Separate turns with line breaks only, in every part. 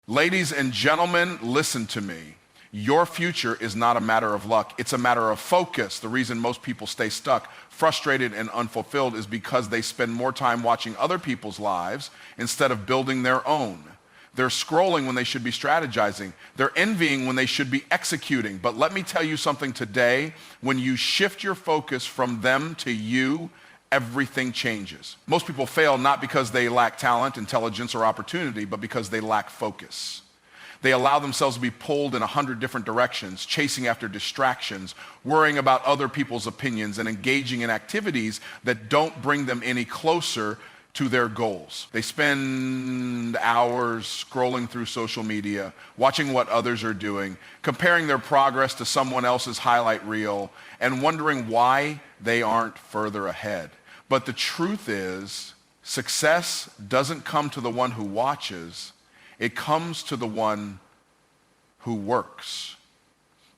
Ladies and gentlemen, listen to me. Your future is not a matter of luck. It's a matter of focus. The reason most people stay stuck, frustrated, and unfulfilled is because they spend more time watching other people's lives instead of building their own. They're scrolling when they should be strategizing. They're envying when they should be executing. But let me tell you something today. When you shift your focus from them to you, everything changes. Most people fail not because they lack talent, intelligence, or opportunity, but because they lack focus. They allow themselves to be pulled in 100 different directions, chasing after distractions, worrying about other people's opinions, and engaging in activities that don't bring them any closer to their goals. They spend hours scrolling through social media, watching what others are doing, comparing their progress to someone else's highlight reel, and wondering why they aren't further ahead. But the truth is, success doesn't come to the one who watches. It comes to the one who works.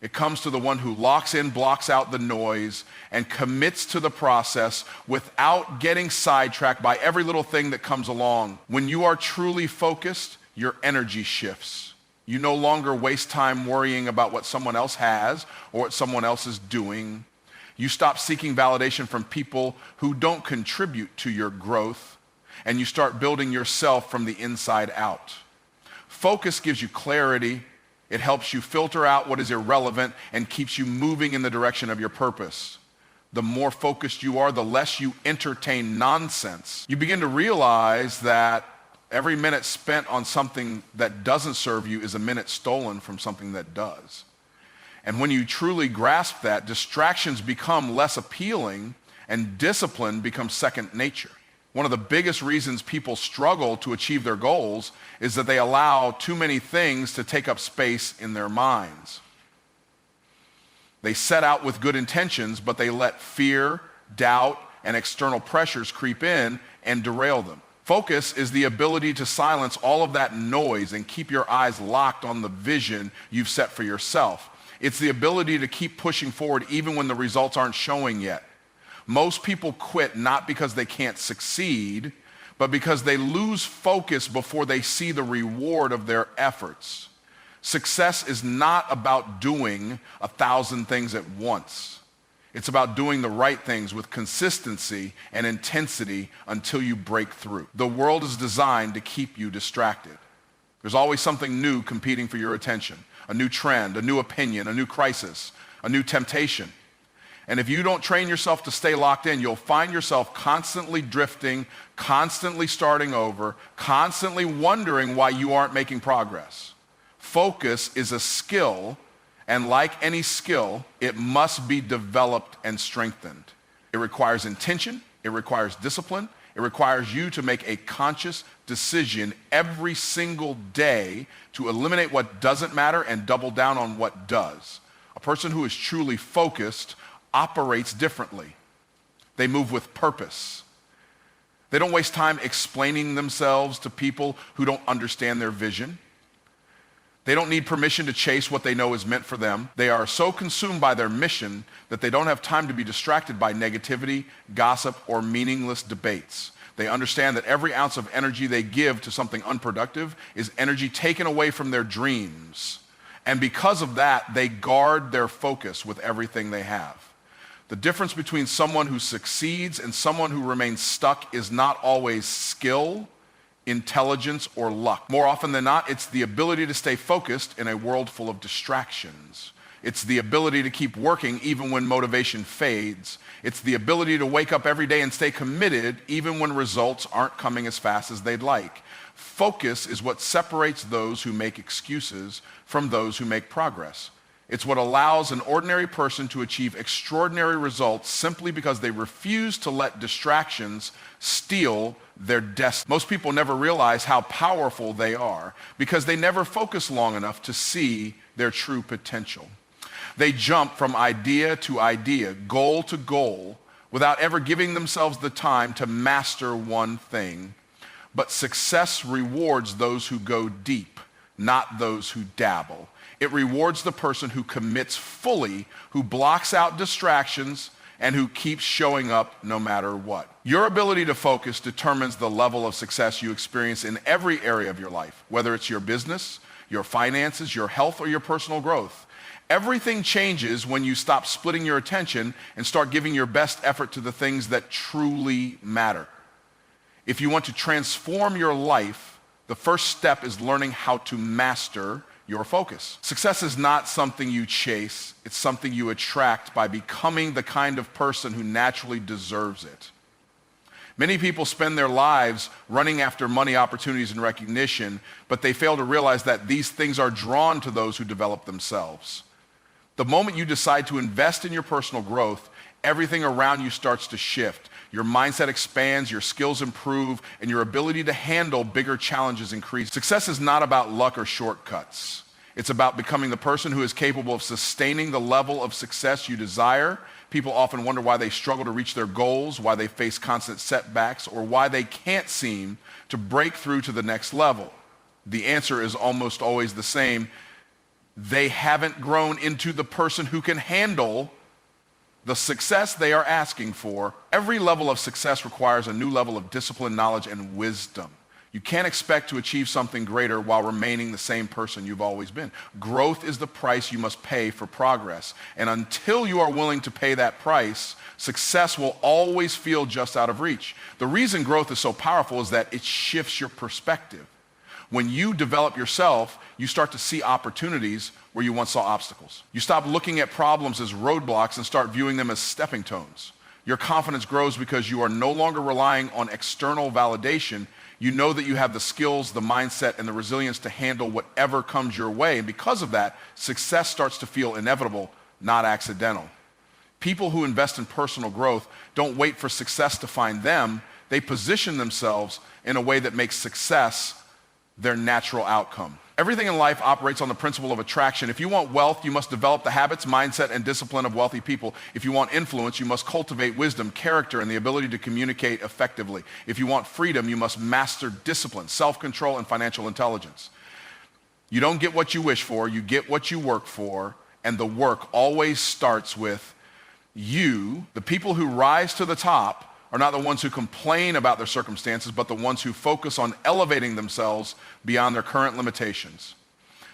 It comes to the one who locks in, blocks out the noise, and commits to the process without getting sidetracked by every little thing that comes along. When you are truly focused, your energy shifts. You no longer waste time worrying about what someone else has or what someone else is doing. You stop seeking validation from people who don't contribute to your growth, and you start building yourself from the inside out. Focus gives you clarity. It helps you filter out what is irrelevant and keeps you moving in the direction of your purpose. The more focused you are, the less you entertain nonsense. You begin to realize that every minute spent on something that doesn't serve you is a minute stolen from something that does. And when you truly grasp that, distractions become less appealing and discipline becomes second nature. One of the biggest reasons people struggle to achieve their goals is that they allow too many things to take up space in their minds. They set out with good intentions, but they let fear, doubt, and external pressures creep in and derail them. Focus is the ability to silence all of that noise and keep your eyes locked on the vision you've set for yourself. It's the ability to keep pushing forward even when the results aren't showing yet. Most people quit not because they can't succeed, but because they lose focus before they see the reward of their efforts. Success is not about doing 1,000 things at once. It's about doing the right things with consistency and intensity until you break through. The world is designed to keep you distracted. There's always something new competing for your attention, a new trend, a new opinion, a new crisis, a new temptation. And if you don't train yourself to stay locked in, you'll find yourself constantly drifting, constantly starting over, constantly wondering why you aren't making progress. Focus is a skill, and like any skill, it must be developed and strengthened. It requires intention, it requires discipline, it requires you to make a conscious decision every single day to eliminate what doesn't matter and double down on what does. A person who is truly focused operates differently. They move with purpose. They don't waste time explaining themselves to people who don't understand their vision. They don't need permission to chase what they know is meant for them. They are so consumed by their mission that they don't have time to be distracted by negativity, gossip, or meaningless debates. They understand that every ounce of energy they give to something unproductive is energy taken away from their dreams. And because of that, they guard their focus with everything they have. The difference between someone who succeeds and someone who remains stuck is not always skill, intelligence, or luck. More often than not, it's the ability to stay focused in a world full of distractions. It's the ability to keep working even when motivation fades. It's the ability to wake up every day and stay committed even when results aren't coming as fast as they'd like. Focus is what separates those who make excuses from those who make progress. It's what allows an ordinary person to achieve extraordinary results simply because they refuse to let distractions steal their destiny. Most people never realize how powerful they are because they never focus long enough to see their true potential. They jump from idea to idea, goal to goal, without ever giving themselves the time to master one thing. But success rewards those who go deep, not those who dabble. It rewards the person who commits fully, who blocks out distractions, and who keeps showing up no matter what. Your ability to focus determines the level of success you experience in every area of your life, whether it's your business, your finances, your health, or your personal growth. Everything changes when you stop splitting your attention and start giving your best effort to the things that truly matter. If you want to transform your life, the first step is learning how to master your focus. Success is not something you chase, it's something you attract by becoming the kind of person who naturally deserves it. Many people spend their lives running after money, opportunities, and recognition, but they fail to realize that these things are drawn to those who develop themselves. The moment you decide to invest in your personal growth, everything around you starts to shift. Your mindset expands, your skills improve, and your ability to handle bigger challenges increase. Success is not about luck or shortcuts. It's about becoming the person who is capable of sustaining the level of success you desire. People often wonder why they struggle to reach their goals, why they face constant setbacks, or why they can't seem to break through to the next level. The answer is almost always the same. They haven't grown into the person who can handle the success they are asking for. Every level of success requires a new level of discipline, knowledge, and wisdom. You can't expect to achieve something greater while remaining the same person you've always been. Growth is the price you must pay for progress. And until you are willing to pay that price, success will always feel just out of reach. The reason growth is so powerful is that it shifts your perspective. When you develop yourself, you start to see opportunities where you once saw obstacles. You stop looking at problems as roadblocks and start viewing them as stepping stones. Your confidence grows because you are no longer relying on external validation. You know that you have the skills, the mindset, and the resilience to handle whatever comes your way. And because of that, success starts to feel inevitable, not accidental. People who invest in personal growth don't wait for success to find them. They position themselves in a way that makes success their natural outcome. Everything in life operates on the principle of attraction. If you want wealth, you must develop the habits, mindset, and discipline of wealthy people. If you want influence, you must cultivate wisdom, character, and the ability to communicate effectively. If you want freedom, you must master discipline, self-control, and financial intelligence. You don't get what you wish for, you get what you work for, and the work always starts with you. The people who rise to the top are not the ones who complain about their circumstances, but the ones who focus on elevating themselves beyond their current limitations.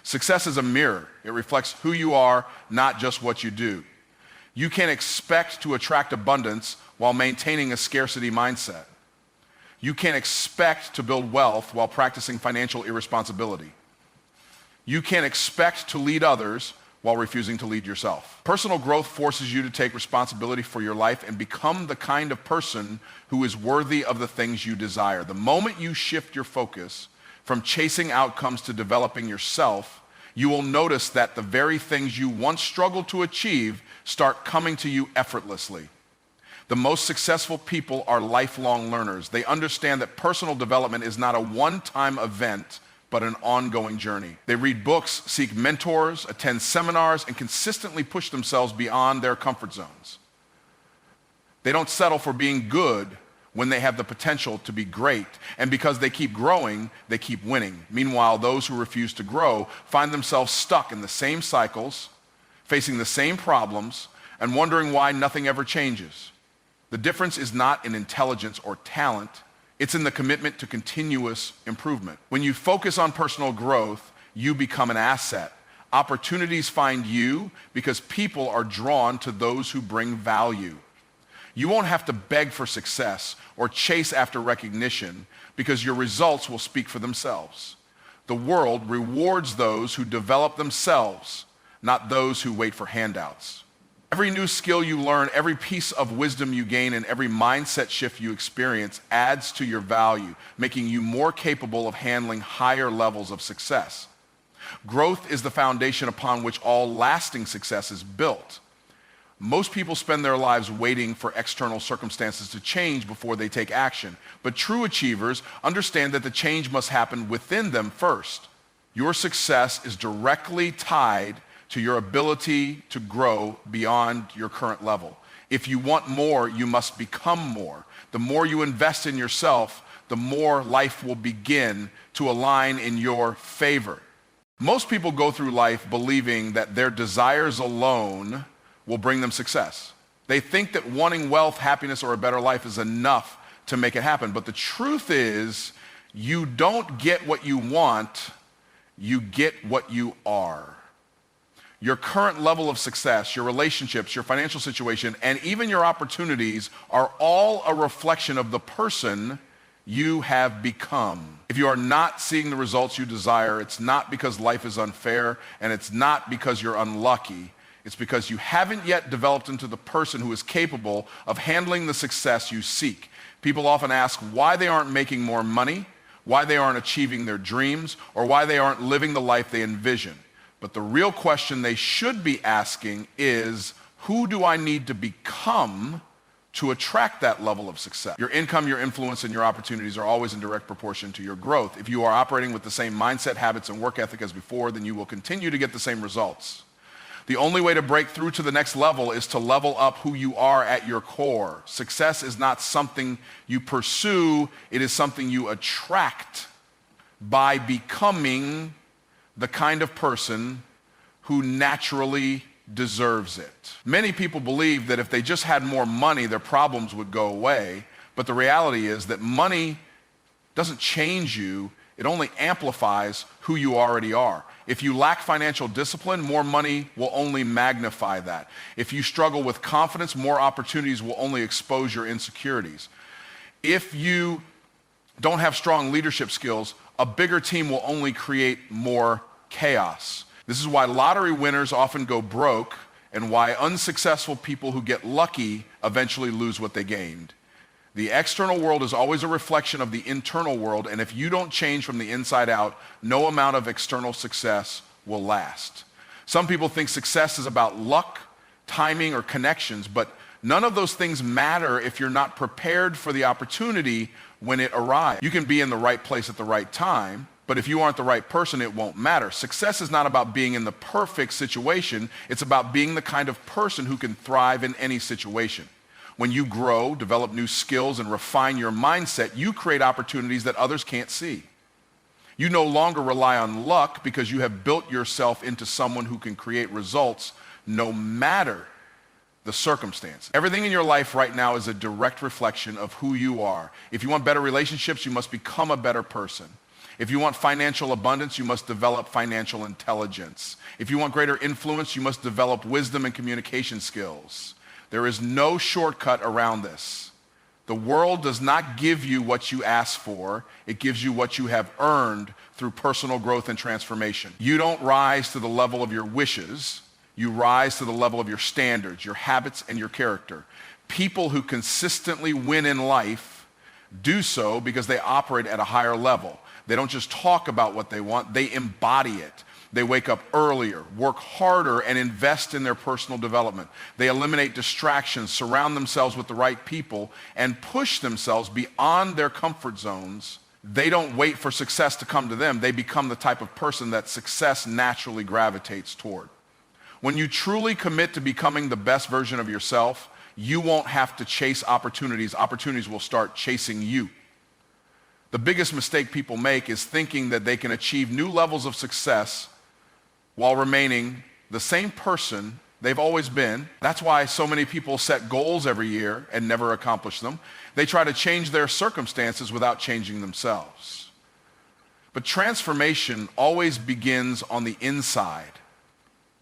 Success is a mirror. It reflects who you are, not just what you do. You can expect to attract abundance while maintaining a scarcity mindset. You can expect to build wealth while practicing financial irresponsibility. You can expect to lead others while refusing to lead yourself. Personal growth forces you to take responsibility for your life and become the kind of person who is worthy of the things you desire. The moment you shift your focus from chasing outcomes to developing yourself, you will notice that the very things you once struggled to achieve start coming to you effortlessly. The most successful people are lifelong learners. They understand that personal development is not a one-time event, but an ongoing journey. They read books, seek mentors, attend seminars, and consistently push themselves beyond their comfort zones. They don't settle for being good when they have the potential to be great. And because they keep growing, they keep winning. Meanwhile, those who refuse to grow find themselves stuck in the same cycles, facing the same problems, and wondering why nothing ever changes. The difference is not in intelligence or talent. It's in the commitment to continuous improvement. When you focus on personal growth, you become an asset. Opportunities find you because people are drawn to those who bring value. You won't have to beg for success or chase after recognition because your results will speak for themselves. The world rewards those who develop themselves, not those who wait for handouts. Every new skill you learn, every piece of wisdom you gain, and every mindset shift you experience adds to your value, making you more capable of handling higher levels of success. Growth is the foundation upon which all lasting success is built. Most people spend their lives waiting for external circumstances to change before they take action. But true achievers understand that the change must happen within them first. Your success is directly tied to your ability to grow beyond your current level. If you want more, you must become more. The more you invest in yourself, the more life will begin to align in your favor. Most people go through life believing that their desires alone will bring them success. They think that wanting wealth, happiness, or a better life is enough to make it happen. But the truth is, you don't get what you want, you get what you are. Your current level of success, your relationships, your financial situation, and even your opportunities are all a reflection of the person you have become. If you are not seeing the results you desire, it's not because life is unfair, and it's not because you're unlucky. It's because you haven't yet developed into the person who is capable of handling the success you seek. People often ask why they aren't making more money, why they aren't achieving their dreams, or why they aren't living the life they envision. But the real question they should be asking is, who do I need to become to attract that level of success? Your income, your influence, and your opportunities are always in direct proportion to your growth. If you are operating with the same mindset, habits, and work ethic as before, then you will continue to get the same results. The only way to break through to the next level is to level up who you are at your core. Success is not something you pursue, it is something you attract by becoming the kind of person who naturally deserves it. Many people believe that if they just had more money, their problems would go away, but the reality is that money doesn't change you, it only amplifies who you already are. If you lack financial discipline, more money will only magnify that. If you struggle with confidence, more opportunities will only expose your insecurities. If you don't have strong leadership skills, a bigger team will only create more chaos. This is why lottery winners often go broke and why unsuccessful people who get lucky eventually lose what they gained. The external world is always a reflection of the internal world, and if you don't change from the inside out, no amount of external success will last. Some people think success is about luck, timing, or connections, but none of those things matter if you're not prepared for the opportunity when it arrives. You can be in the right place at the right time, but if you aren't the right person, it won't matter. Success is not about being in the perfect situation. It's about being the kind of person who can thrive in any situation. When you grow, develop new skills, and refine your mindset, you create opportunities that others can't see. You no longer rely on luck because you have built yourself into someone who can create results no matter the circumstances. Everything in your life right now is a direct reflection of who you are. If you want better relationships, you must become a better person. If you want financial abundance, you must develop financial intelligence. If you want greater influence, you must develop wisdom and communication skills. There is no shortcut around this. The world does not give you what you ask for. It gives you what you have earned through personal growth and transformation. You don't rise to the level of your wishes. You rise to the level of your standards, your habits, and your character. People who consistently win in life do so because they operate at a higher level. They don't just talk about what they want, they embody it. They wake up earlier, work harder, and invest in their personal development. They eliminate distractions, surround themselves with the right people, and push themselves beyond their comfort zones. They don't wait for success to come to them. They become the type of person that success naturally gravitates toward. When you truly commit to becoming the best version of yourself, you won't have to chase opportunities. Opportunities will start chasing you. The biggest mistake people make is thinking that they can achieve new levels of success while remaining the same person they've always been. That's why so many people set goals every year and never accomplish them. They try to change their circumstances without changing themselves. But transformation always begins on the inside.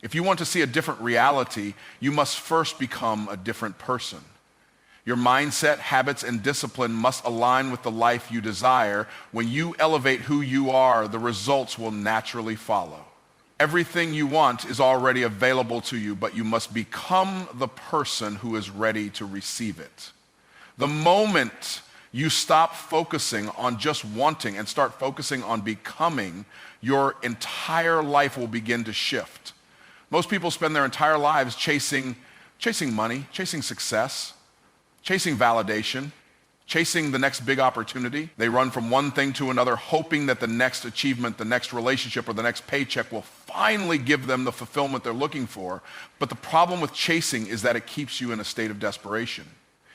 If you want to see a different reality, you must first become a different person. Your mindset, habits, and discipline must align with the life you desire. When you elevate who you are, the results will naturally follow. Everything you want is already available to you, but you must become the person who is ready to receive it. The moment you stop focusing on just wanting and start focusing on becoming, your entire life will begin to shift. Most people spend their entire lives chasing money, chasing success, chasing validation, chasing the next big opportunity. They run from one thing to another, hoping that the next achievement, the next relationship, or the next paycheck will finally give them the fulfillment they're looking for. But the problem with chasing is that it keeps you in a state of desperation.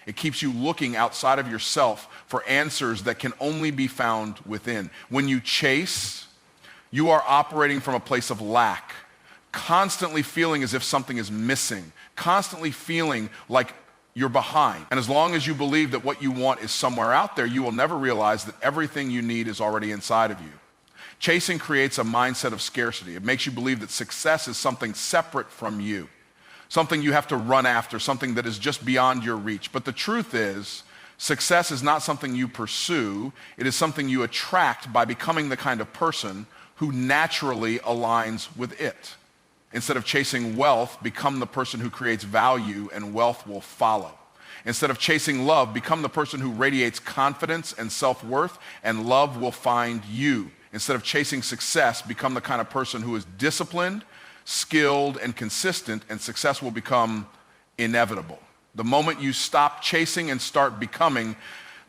It keeps you looking outside of yourself for answers that can only be found within. When you chase, you are operating from a place of lack, constantly feeling as if something is missing, constantly feeling like you're behind. And as long as you believe that what you want is somewhere out there, you will never realize that everything you need is already inside of you. Chasing creates a mindset of scarcity. It makes you believe that success is something separate from you, something you have to run after, something that is just beyond your reach. But the truth is, success is not something you pursue. It is something you attract by becoming the kind of person who naturally aligns with it. Instead of chasing wealth, become the person who creates value and wealth will follow. Instead of chasing love, become the person who radiates confidence and self-worth, and love will find you. Instead of chasing success, become the kind of person who is disciplined, skilled, and consistent, and success will become inevitable. The moment you stop chasing and start becoming,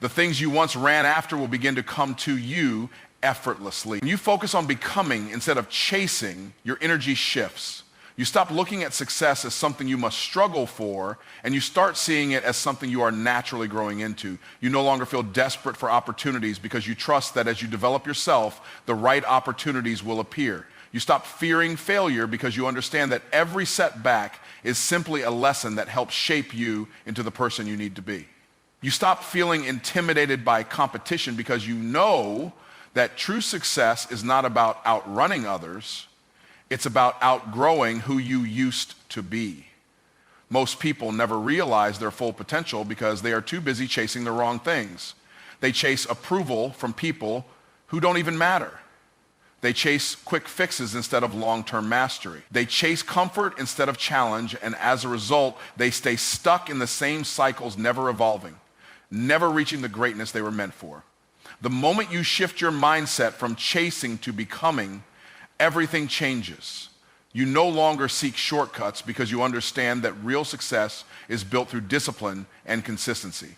the things you once ran after will begin to come to you effortlessly. When you focus on becoming instead of chasing, your energy shifts. You stop looking at success as something you must struggle for, and you start seeing it as something you are naturally growing into. You no longer feel desperate for opportunities because you trust that as you develop yourself, the right opportunities will appear. You stop fearing failure because you understand that every setback is simply a lesson that helps shape you into the person you need to be. You stop feeling intimidated by competition because you know that true success is not about outrunning others, it's about outgrowing who you used to be. Most people never realize their full potential because they are too busy chasing the wrong things. They chase approval from people who don't even matter. They chase quick fixes instead of long-term mastery. They chase comfort instead of challenge, and as a result, they stay stuck in the same cycles, never evolving, never reaching the greatness they were meant for. The moment you shift your mindset from chasing to becoming, everything changes. You no longer seek shortcuts because you understand that real success is built through discipline and consistency.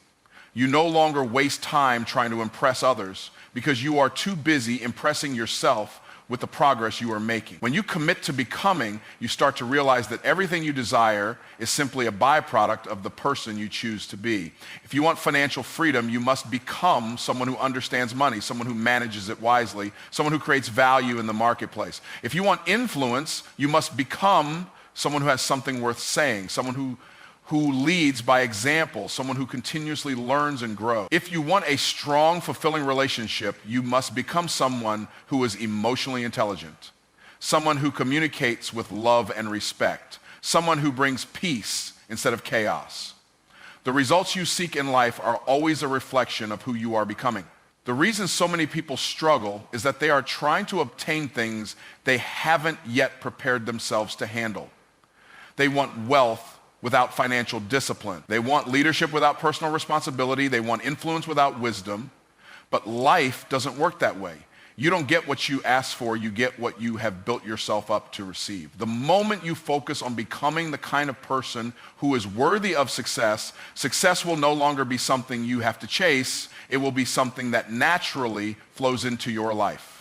You no longer waste time trying to impress others because you are too busy impressing yourself with the progress you are making. When you commit to becoming, you start to realize that everything you desire is simply a byproduct of the person you choose to be. If you want financial freedom, you must become someone who understands money, someone who manages it wisely, someone who creates value in the marketplace. If you want influence, you must become someone who has something worth saying, someone who leads by example, someone who continuously learns and grows. If you want a strong, fulfilling relationship, you must become someone who is emotionally intelligent, someone who communicates with love and respect, someone who brings peace instead of chaos. The results you seek in life are always a reflection of who you are becoming. The reason so many people struggle is that they are trying to obtain things they haven't yet prepared themselves to handle. They want wealth without financial discipline. They want leadership without personal responsibility. They want influence without wisdom. But life doesn't work that way. You don't get what you ask for, you get what you have built yourself up to receive. The moment you focus on becoming the kind of person who is worthy of success, success will no longer be something you have to chase. It will be something that naturally flows into your life.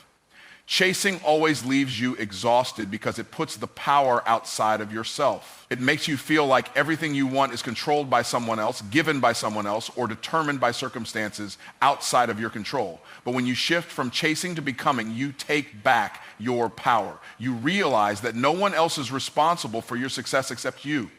Chasing always leaves you exhausted because it puts the power outside of yourself. It makes you feel like everything you want is controlled by someone else, given by someone else, or determined by circumstances outside of your control. But when you shift from chasing to becoming, you take back your power. You realize that no one else is responsible for your success except you.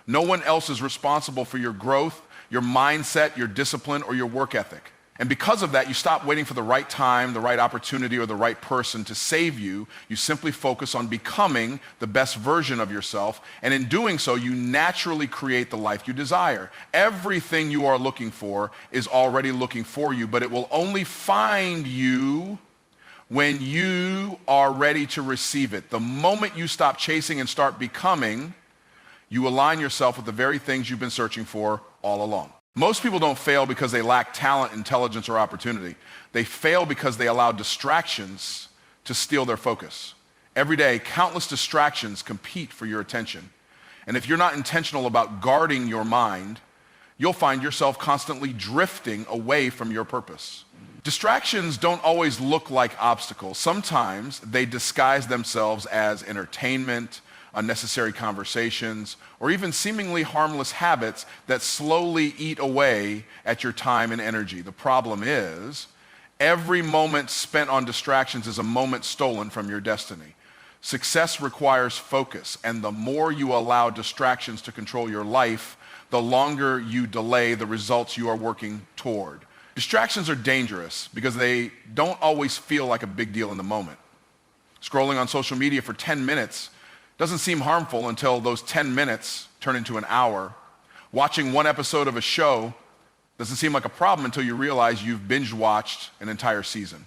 No one else is responsible for your growth, your mindset, your discipline, or your work ethic. And because of that, you stop waiting for the right time, the right opportunity, or the right person to save you. You simply focus on becoming the best version of yourself. And in doing so, you naturally create the life you desire. Everything you are looking for is already looking for you, but it will only find you when you are ready to receive it. The moment you stop chasing and start becoming, you align yourself with the very things you've been searching for all along. Most people don't fail because they lack talent, intelligence, or opportunity. They fail because they allow distractions to steal their focus. Every day, countless distractions compete for your attention. And if you're not intentional about guarding your mind, you'll find yourself constantly drifting away from your purpose. Distractions don't always look like obstacles. Sometimes they disguise themselves as entertainment, unnecessary conversations, or even seemingly harmless habits that slowly eat away at your time and energy. The problem is, every moment spent on distractions is a moment stolen from your destiny. Success requires focus, and the more you allow distractions to control your life, the longer you delay the results you are working toward. Distractions are dangerous because they don't always feel like a big deal in the moment. Scrolling on social media for 10 minutes doesn't seem harmful until those 10 minutes turn into an hour. Watching one episode of a show doesn't seem like a problem until you realize you've binge-watched an entire season.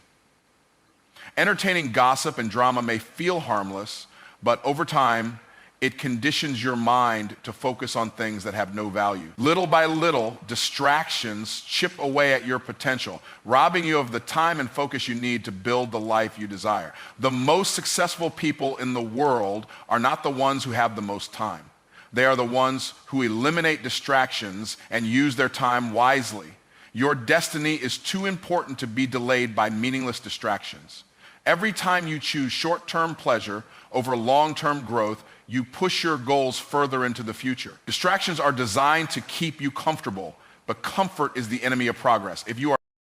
Entertaining gossip and drama may feel harmless, but over time, it conditions your mind to focus on things that have no value. Little by little, distractions chip away at your potential, robbing you of the time and focus you need to build the life you desire. The most successful people in the world are not the ones who have the most time. They are the ones who eliminate distractions and use their time wisely. Your destiny is too important to be delayed by meaningless distractions. Every time you choose short-term pleasure over long-term growth, you push your goals further into the future. Distractions are designed to keep you comfortable, but comfort is the enemy of progress. If you are